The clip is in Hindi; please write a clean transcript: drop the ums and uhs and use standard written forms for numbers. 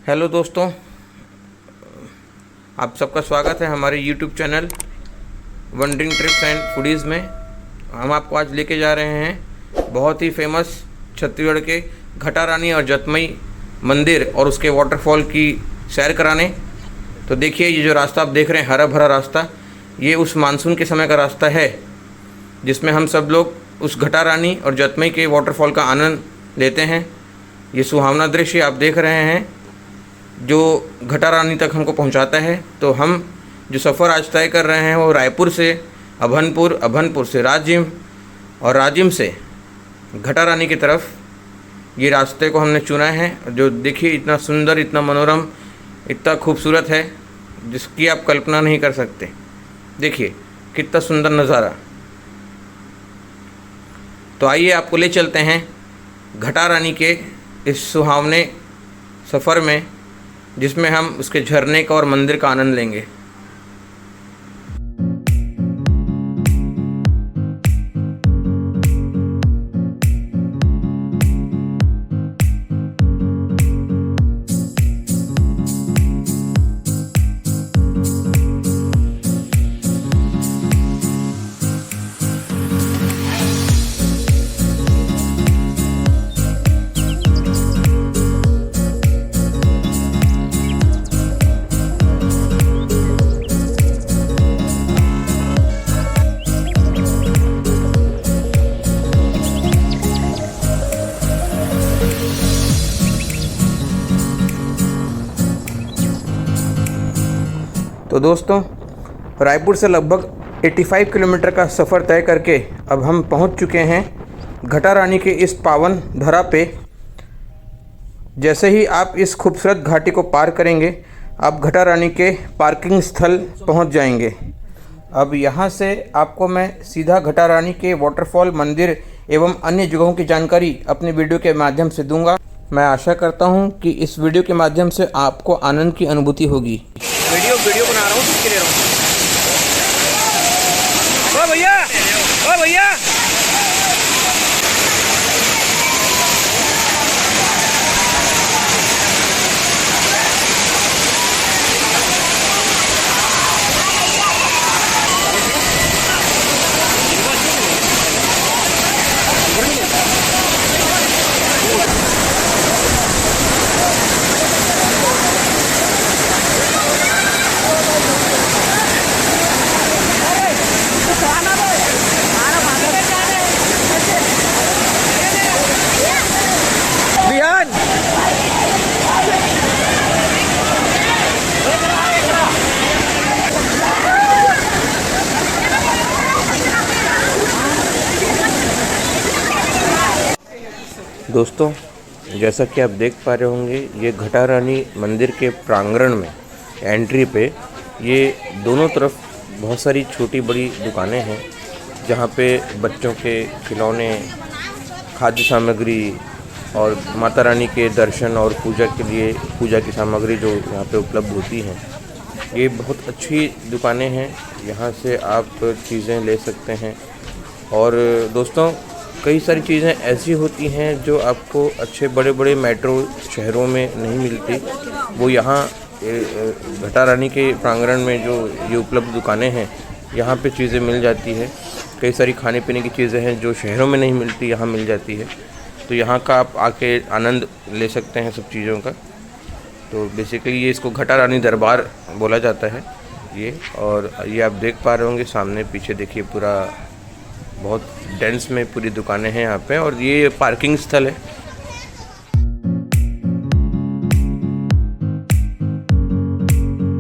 हेलो दोस्तों, आप सबका स्वागत है हमारे YouTube channel wondering trips and foodies में। हम आपको आज लेके जा रहे हैं बहुत ही फेमस छत्तीसगढ़ के घटा रानी और जतमई मंदिर और उसके वाटरफॉल की सैर कराने। तो देखिए, ये जो रास्ता आप देख रहे हैं, हरा भरा रास्ता, ये उस मानसून के समय का रास्ता है जिसमें हम सब लोग उस घटा रानी और जतमई के वाटरफॉल का आनंद लेते हैं। ये सुहावना दृश्य आप देख रहे हैं जो घटा रानी तक हमको पहुंचाता है। तो हम जो सफ़र आज तय कर रहे हैं वो रायपुर से अभनपुर, अभनपुर से राजिम और राजिम से घटा रानी की तरफ ये रास्ते को हमने चुना है। जो देखिए, इतना सुंदर, इतना मनोरम, इतना खूबसूरत है जिसकी आप कल्पना नहीं कर सकते। देखिए कितना सुंदर नज़ारा। तो आइए आपको ले चलते हैं घटा रानी के इस सुहावने सफ़र में, जिसमें हम उसके झरने का और मंदिर का आनंद लेंगे। तो दोस्तों, रायपुर से लगभग 85 किलोमीटर का सफ़र तय करके अब हम पहुंच चुके हैं घटा रानी के इस पावन धरा पे। जैसे ही आप इस खूबसूरत घाटी को पार करेंगे, आप घटा रानी के पार्किंग स्थल पहुंच जाएंगे। अब यहां से आपको मैं सीधा घटा रानी के वाटरफॉल, मंदिर एवं अन्य जगहों की जानकारी अपने वीडियो के माध्यम से दूंगा। मैं आशा करता हूं कि इस वीडियो के माध्यम से आपको आनंद की अनुभूति होगी। वीडियो बना रहा हूँ, इसके ले रहा हूँ। ओ भैया, ओ भैया, दोस्तों, जैसा कि आप देख पा रहे होंगे, ये घटा रानी मंदिर के प्रांगण में एंट्री पे ये दोनों तरफ बहुत सारी छोटी बड़ी दुकानें हैं जहाँ पे बच्चों के खिलौने, खाद्य सामग्री और माता रानी के दर्शन और पूजा के लिए पूजा की सामग्री जो यहाँ पे उपलब्ध होती हैं। ये बहुत अच्छी दुकानें हैं, यहाँ से आप चीज़ें ले सकते हैं। और दोस्तों, कई सारी चीज़ें ऐसी होती हैं जो आपको अच्छे बड़े बड़े मेट्रो शहरों में नहीं मिलती, वो यहाँ घटा रानी के प्रांगण में जो ये उपलब्ध दुकानें हैं, यहाँ पे चीज़ें मिल जाती है। कई सारी खाने पीने की चीज़ें हैं जो शहरों में नहीं मिलती, यहाँ मिल जाती है। तो यहाँ का आप आके आनंद ले सकते हैं सब चीज़ों का। तो बेसिकली ये इसको घटा रानी दरबार बोला जाता है ये। और ये आप देख पा रहे होंगे सामने पीछे, देखिए पूरा बहुत डेंस में पूरी दुकानें हैं यहाँ पे। और ये पार्किंग स्थल है